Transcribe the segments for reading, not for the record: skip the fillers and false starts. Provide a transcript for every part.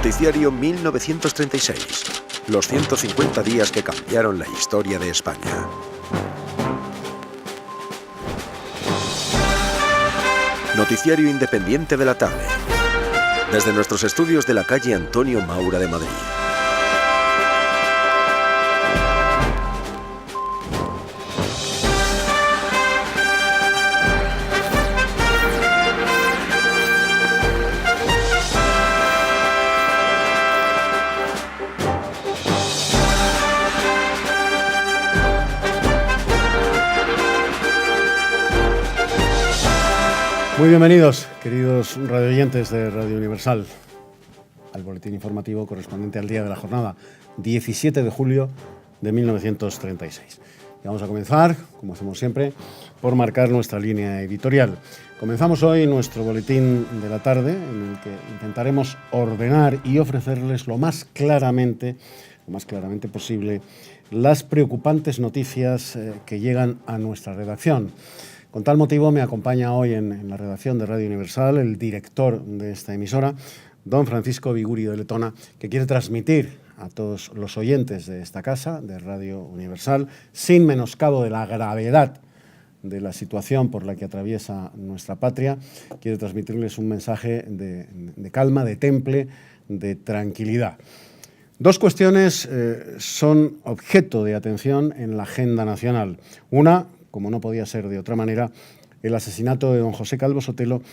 Noticiario 1936. Los 150 días que cambiaron la historia de España. Noticiario independiente de la tarde. Desde nuestros estudios de la calle Antonio Maura de Madrid. Muy bienvenidos, queridos radioyentes de Radio Universal, al boletín informativo correspondiente al día de la jornada 17 de julio de 1936. Y vamos a comenzar, como hacemos siempre, por marcar nuestra línea editorial. Comenzamos hoy nuestro boletín de la tarde, en el que intentaremos ordenar y ofrecerles lo más claramente posible las preocupantes noticias que llegan a nuestra redacción. Con tal motivo me acompaña hoy en la redacción de Radio Universal el director de esta emisora, don Francisco Vigurio de Letona, que quiere transmitir a todos los oyentes de esta casa, de Radio Universal, sin menoscabo de la gravedad de la situación por la que atraviesa nuestra patria, quiere transmitirles un mensaje de calma, de temple, de tranquilidad. Dos cuestiones son objeto de atención en la agenda nacional. Una, como no podía ser de otra manera, el asesinato de don José Calvo Sotelo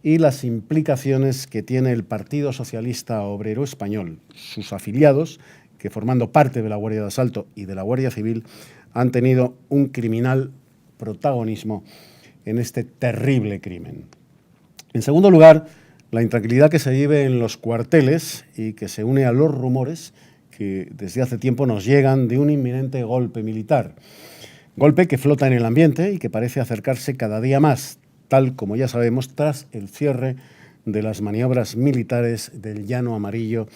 y las implicaciones que tiene el Partido Socialista Obrero Español, sus afiliados, que formando parte de la Guardia de Asalto y de la Guardia Civil, han tenido un criminal protagonismo en este terrible crimen. En segundo lugar, la intranquilidad que se vive en los cuarteles y que se une a los rumores que desde hace tiempo nos llegan de un inminente golpe militar. Golpe que flota en el ambiente y que parece acercarse cada día más, tal como ya sabemos, tras el cierre de las maniobras militares del Llano Amarillo,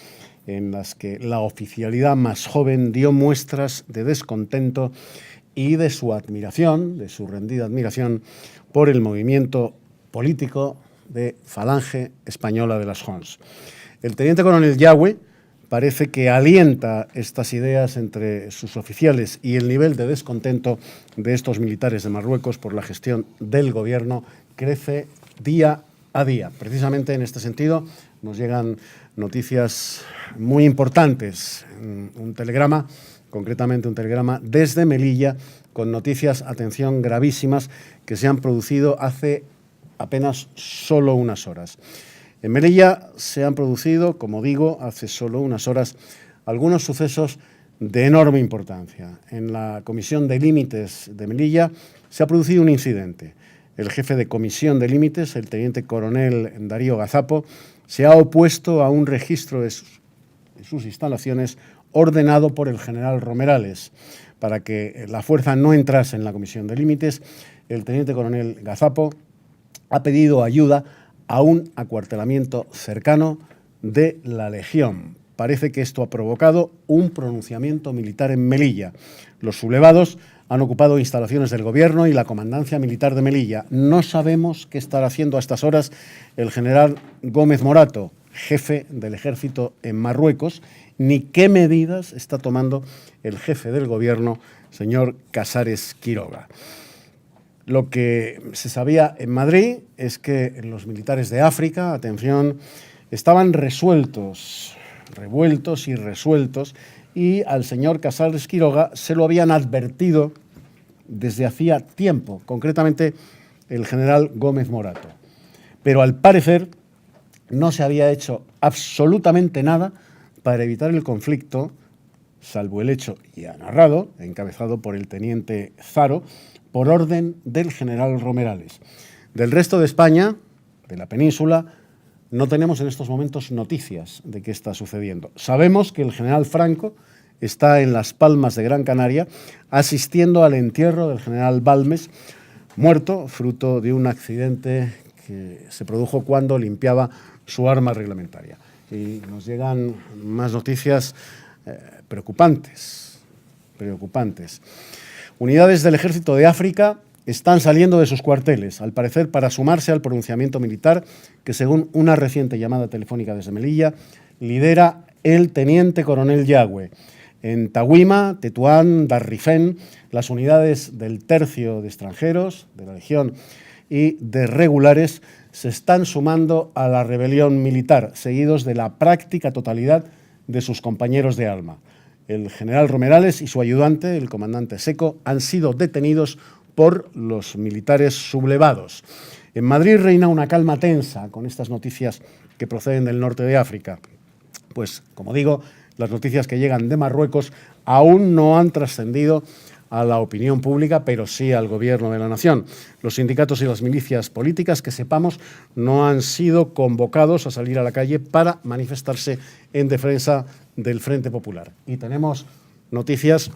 en las que la oficialidad más joven dio muestras de descontento y de su admiración, de su rendida admiración, por el movimiento político de Falange Española de las Jons. El teniente coronel Yagüe parece que alienta estas ideas entre sus oficiales y el nivel de descontento de estos militares de Marruecos por la gestión del gobierno crece día a día. Precisamente en este sentido nos llegan noticias muy importantes. Un telegrama, concretamente un telegrama desde Melilla, con noticias, atención, gravísimas que se han producido hace apenas solo unas horas. En Melilla se han producido, como digo, hace solo unas horas, algunos sucesos de enorme importancia. En la Comisión de Límites de Melilla se ha producido un incidente. El jefe de Comisión de Límites, el teniente coronel Darío Gazapo, se ha opuesto a un registro de sus instalaciones ordenado por el general Romerales. Para que la fuerza no entrase en la Comisión de Límites, el teniente coronel Gazapo ha pedido ayuda a un acuartelamiento cercano de la Legión. Parece que esto ha provocado un pronunciamiento militar en Melilla. Los sublevados han ocupado instalaciones del gobierno y la comandancia militar de Melilla. No sabemos qué estará haciendo a estas horas el general Gómez Morato, jefe del ejército en Marruecos, ni qué medidas está tomando el jefe del gobierno, señor Casares Quiroga. Lo que se sabía en Madrid es que los militares de África, atención, estaban revueltos y resueltos, y al señor Casares Quiroga se lo habían advertido desde hacía tiempo, concretamente el general Gómez Morato. Pero al parecer no se había hecho absolutamente nada para evitar el conflicto, salvo el hecho ya narrado, encabezado por el teniente Zaro, por orden del general Romerales. Del resto de España, de la península, no tenemos en estos momentos noticias de qué está sucediendo. Sabemos que el general Franco está en Las Palmas de Gran Canaria asistiendo al entierro del general Balmes, muerto fruto de un accidente que se produjo cuando limpiaba su arma reglamentaria. Y nos llegan más noticias preocupantes. Unidades del Ejército de África están saliendo de sus cuarteles, al parecer para sumarse al pronunciamiento militar que, según una reciente llamada telefónica desde Melilla, lidera el teniente coronel Yagüe. En Tahuima, Tetuán, Darrifén, las unidades del Tercio de Extranjeros, de la Legión y de Regulares se están sumando a la rebelión militar, seguidos de la práctica totalidad de sus compañeros de arma. El general Romerales y su ayudante, el comandante Seco, han sido detenidos por los militares sublevados. En Madrid reina una calma tensa con estas noticias que proceden del norte de África. Pues, como digo, las noticias que llegan de Marruecos aún no han trascendido a la opinión pública, pero sí al gobierno de la nación. Los sindicatos y las milicias políticas, que sepamos, no han sido convocados a salir a la calle para manifestarse en defensa del Frente Popular. Y tenemos noticias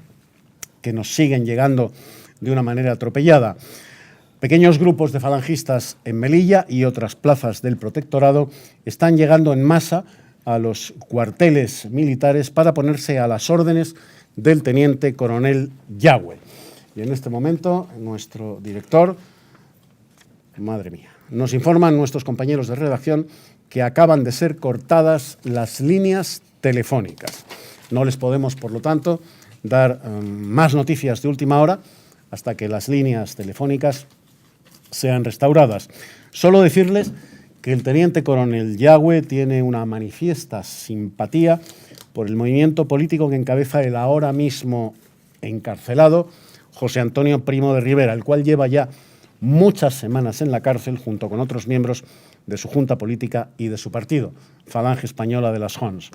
que nos siguen llegando de una manera atropellada. Pequeños grupos de falangistas en Melilla y otras plazas del protectorado están llegando en masa a los cuarteles militares para ponerse a las órdenes del teniente coronel Yagüe. Y en este momento, nuestro director, madre mía, nos informan nuestros compañeros de redacción que acaban de ser cortadas las líneas telefónicas. No les podemos, por lo tanto, dar más noticias de última hora hasta que las líneas telefónicas sean restauradas. Solo decirles que el teniente coronel Yagüe tiene una manifiesta simpatía por el movimiento político que encabeza el ahora mismo encarcelado José Antonio Primo de Rivera, el cual lleva ya muchas semanas en la cárcel junto con otros miembros de su junta política y de su partido, Falange Española de las Jons.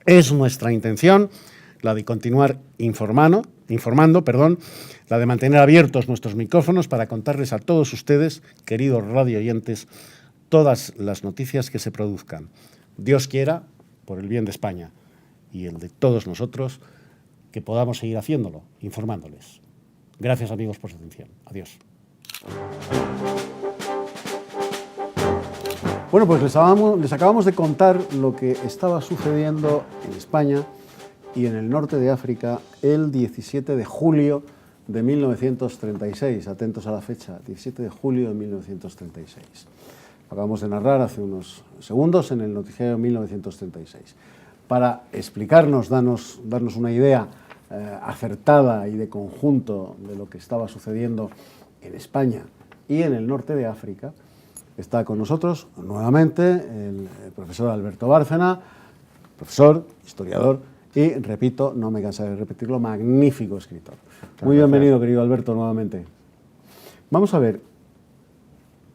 Es nuestra intención la de continuar informando, la de mantener abiertos nuestros micrófonos para contarles a todos ustedes, queridos radioyentes, todas las noticias que se produzcan. Dios quiera, por el bien de España y el de todos nosotros, que podamos seguir haciéndolo, informándoles. Gracias, amigos, por su atención. Adiós. Bueno, pues les acabamos de contar lo que estaba sucediendo en España y en el norte de África el 17 de julio de 1936. Atentos a la fecha, 17 de julio de 1936. Acabamos de narrar hace unos segundos en el noticiario 1936. Para explicarnos, darnos una idea acertada y de conjunto de lo que estaba sucediendo en España y en el norte de África, está con nosotros nuevamente el profesor Alberto Bárcena, profesor, historiador y, repito, no me cansaré de repetirlo, magnífico escritor. Muy bienvenido, querido Alberto, nuevamente. Vamos a ver,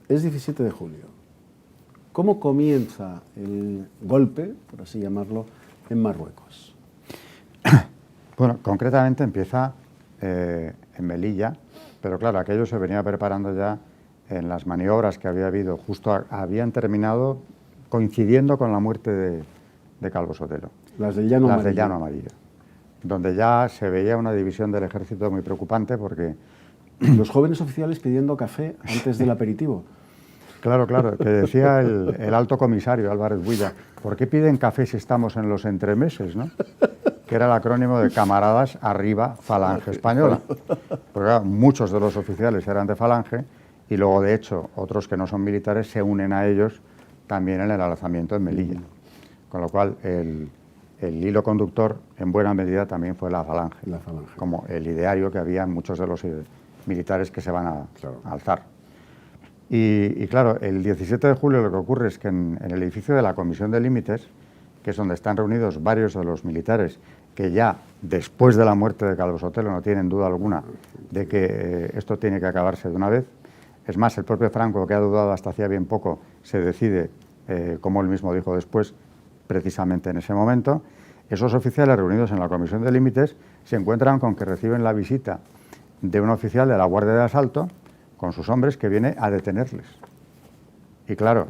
es 17 de julio. ¿Cómo comienza el golpe, por así llamarlo, en Marruecos? Bueno, concretamente empieza en Melilla, pero claro, aquello se venía preparando ya en las maniobras que había habido, habían terminado coincidiendo con la muerte de Calvo Sotelo. Las del Llano Amarillo. Las del Llano Amarillo, donde ya se veía una división del ejército muy preocupante porque... Los jóvenes oficiales pidiendo café antes del aperitivo. Claro, que decía el alto comisario Álvarez Builla, ¿por qué piden café si estamos en los entremeses, no? Que era el acrónimo de Camaradas Arriba Falange Española. Porque claro, muchos de los oficiales eran de Falange y luego, de hecho, otros que no son militares se unen a ellos también en el alzamiento en Melilla. Con lo cual, el hilo conductor, en buena medida, también fue la Falange. Como el ideario que había en muchos de los militares que se van a alzar. Y claro, el 17 de julio lo que ocurre es que en el edificio de la Comisión de Límites, que es donde están reunidos varios de los militares que ya después de la muerte de Calvo Sotelo no tienen duda alguna de que esto tiene que acabarse de una vez. Es más, el propio Franco, que ha dudado hasta hacía bien poco, se decide, como él mismo dijo después, precisamente en ese momento. Esos oficiales reunidos en la Comisión de Límites se encuentran con que reciben la visita de un oficial de la Guardia de Asalto con sus hombres que viene a detenerles. Y claro,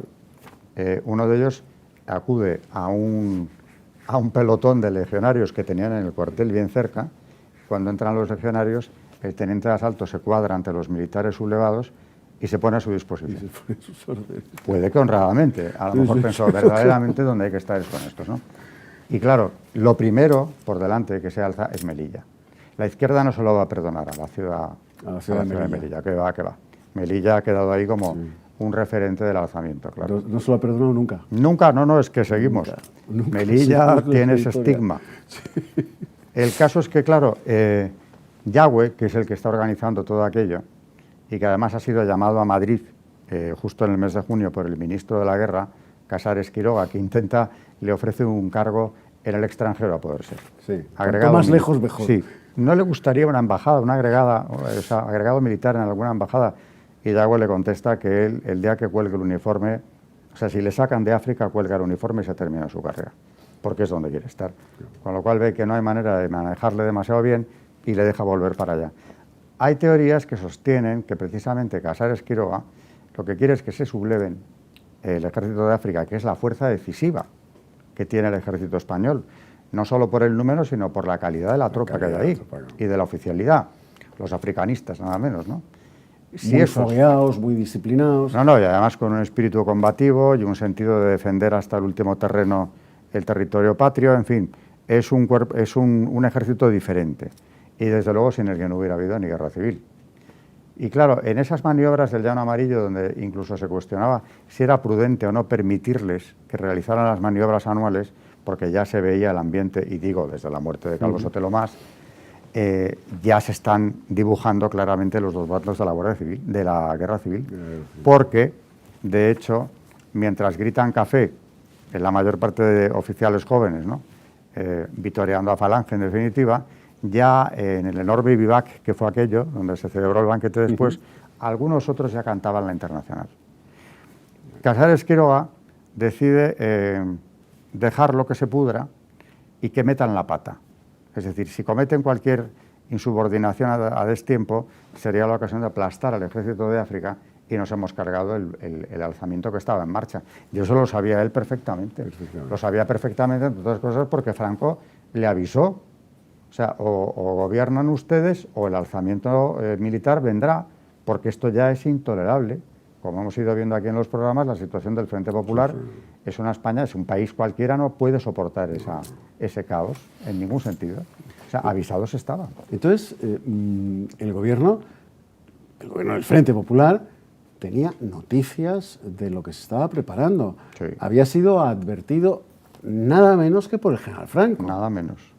uno de ellos acude a un pelotón de legionarios que tenían en el cuartel bien cerca. Cuando entran los legionarios, el teniente de asalto se cuadra ante los militares sublevados y se pone a su disposición. Puede que honradamente, a lo mejor pensó verdaderamente dónde hay que estar con estos, ¿no? Y claro, lo primero por delante que se alza es Melilla. La izquierda no se lo va a perdonar a la ciudad de Melilla, que va. Melilla ha quedado ahí como un referente del alzamiento, claro. No se lo ha perdonado nunca. Nunca, no, es que seguimos. Nunca. Melilla Sí, tiene ese estigma. Sí. El caso es que, claro, Yagüe, que es el que está organizando todo aquello, y que además ha sido llamado a Madrid justo en el mes de junio por el ministro de la Guerra, Casares Quiroga, que le ofrece un cargo en el extranjero a poder ser. Sí, cuanto más lejos mejor. Sí, no le gustaría una embajada, agregado militar en alguna embajada, y Yagüe le contesta que él, el día que cuelgue el uniforme, o sea, si le sacan de África, cuelga el uniforme y se termina su carrera, porque es donde quiere estar. Con lo cual ve que no hay manera de manejarle demasiado bien y le deja volver para allá. Hay teorías que sostienen que precisamente Casares Quiroga lo que quiere es que se subleven el ejército de África, que es la fuerza decisiva que tiene el ejército español, no solo por el número, sino por la calidad de la tropa que hay ahí y de la oficialidad, los africanistas nada menos, ¿no? Muy fogueados, muy disciplinados. No, y además con un espíritu combativo y un sentido de defender hasta el último terreno el territorio patrio, en fin, es un ejército diferente y desde luego sin el que no hubiera habido ni guerra civil. Y claro, en esas maniobras del Llano Amarillo, donde incluso se cuestionaba si era prudente o no permitirles que realizaran las maniobras anuales, porque ya se veía el ambiente, y digo, desde la muerte de Calvo Sotelo más, ya se están dibujando claramente los dos bandos de la guerra civil, porque, de hecho, mientras gritan café, en la mayor parte de oficiales jóvenes, ¿no? Vitoreando a Falange en definitiva, ya en el enorme vivac que fue aquello, donde se celebró el banquete después, algunos otros ya cantaban la Internacional. Casares Quiroga decide dejarlo que se pudra y que metan la pata. Es decir, si cometen cualquier insubordinación a destiempo, sería la ocasión de aplastar al ejército de África y nos hemos cargado el alzamiento que estaba en marcha. Y eso lo sabía él perfectamente. Lo sabía perfectamente, entre otras cosas, porque Franco le avisó. O sea, o gobiernan ustedes o el alzamiento militar vendrá, porque esto ya es intolerable. Como hemos ido viendo aquí en los programas, la situación del Frente Popular es una España, es un país cualquiera, no puede soportar ese caos en ningún sentido. O sea, avisados estaban. Entonces, el gobierno del Frente Popular tenía noticias de lo que se estaba preparando. Sí. Había sido advertido nada menos que por el general Franco. Nada menos.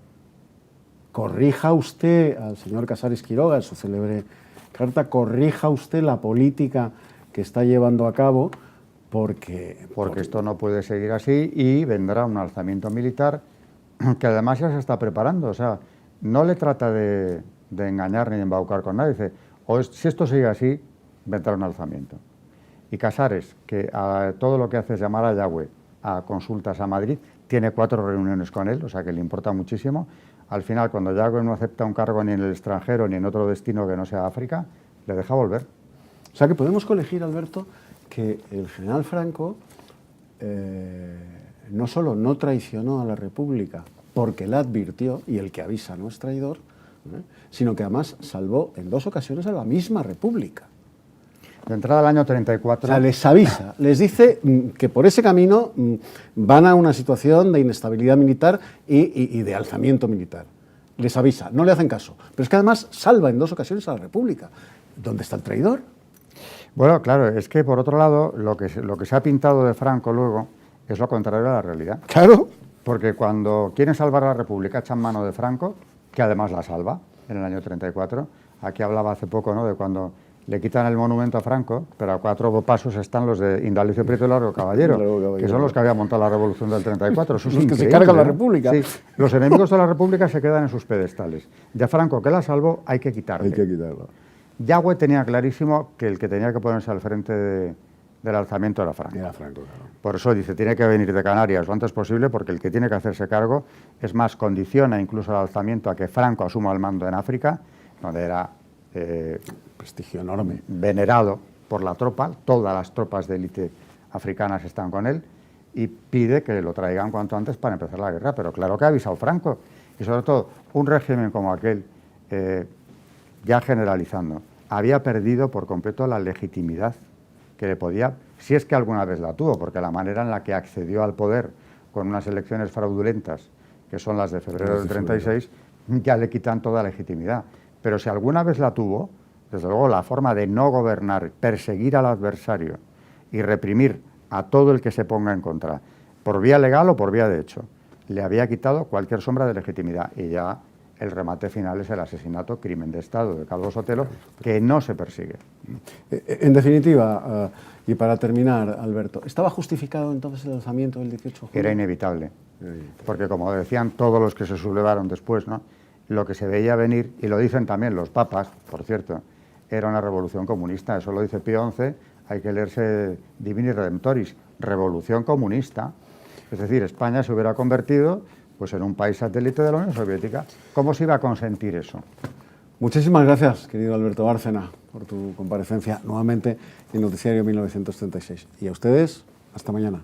Corrija usted al señor Casares Quiroga, en su célebre carta, corrija usted la política que está llevando a cabo, porque esto no puede seguir así y vendrá un alzamiento militar que además ya se está preparando. O sea, no le trata de engañar ni de embaucar con nadie. Dice, si esto sigue así, vendrá un alzamiento. Y Casares, que todo lo que hace es llamar a Yagüe a consultas a Madrid, tiene 4 reuniones con él, o sea que le importa muchísimo. Al final, cuando Yagüe no acepta un cargo ni en el extranjero ni en otro destino que no sea África, le deja volver. O sea que podemos colegir, Alberto, que el general Franco no solo no traicionó a la República porque la advirtió, y el que avisa no es traidor, sino que además salvó en 2 ocasiones a la misma República. De entrada al año 34... O sea, les avisa, les dice que por ese camino van a una situación de inestabilidad militar y de alzamiento militar. Les avisa, no le hacen caso. Pero es que además salva en 2 ocasiones a la República. ¿Dónde está el traidor? Bueno, claro, es que por otro lado, lo que se ha pintado de Franco luego es lo contrario a la realidad. Claro. Porque cuando quieren salvar a la República echan mano de Franco, que además la salva en el año 34. Aquí hablaba hace poco, ¿no?, de cuando le quitan el monumento a Franco, pero a 4 pasos están los de Indalecio Prieto y Largo Caballero, que son los que habían montado la revolución del 34. Eso es los que se increíble, cargan la ¿no? República. Sí, los enemigos de la República se quedan en sus pedestales. De Franco, que la salvó, hay que quitarle. Hay que quitarlo. Yagüe tenía clarísimo que el que tenía que ponerse al frente del alzamiento era Franco. Era Franco, claro. Por eso dice, tiene que venir de Canarias lo antes posible, porque el que tiene que hacerse cargo, es más, condiciona incluso el alzamiento a que Franco asuma el mando en África, donde era prestigio enorme, venerado por la tropa, todas las tropas de élite africanas están con él, y pide que lo traigan cuanto antes para empezar la guerra. Pero claro que ha avisado Franco, y sobre todo un régimen como aquel, ya generalizando, había perdido por completo la legitimidad que le podía, si es que alguna vez la tuvo, porque la manera en la que accedió al poder con unas elecciones fraudulentas, que son las de febrero del 36, ya le quitan toda legitimidad. Pero si alguna vez la tuvo, desde luego la forma de no gobernar, perseguir al adversario, y reprimir a todo el que se ponga en contra, por vía legal o por vía de hecho. Le había quitado cualquier sombra de legitimidad y ya el remate final es el asesinato, crimen de Estado de Calvo Sotelo, que no se persigue. En definitiva, y para terminar, Alberto, ¿estaba justificado entonces el alzamiento del 18 de julio? Era inevitable, porque como decían todos los que se sublevaron después, ¿no?, lo que se veía venir, y lo dicen también los papas, por cierto, era una revolución comunista, eso lo dice Pío XI, hay que leerse Divini Redemptoris, revolución comunista. Es decir, España se hubiera convertido pues, en un país satélite de la Unión Soviética. ¿Cómo se iba a consentir eso? Muchísimas gracias, querido Alberto Bárcena, por tu comparecencia nuevamente en Noticiario 1936. Y a ustedes, hasta mañana.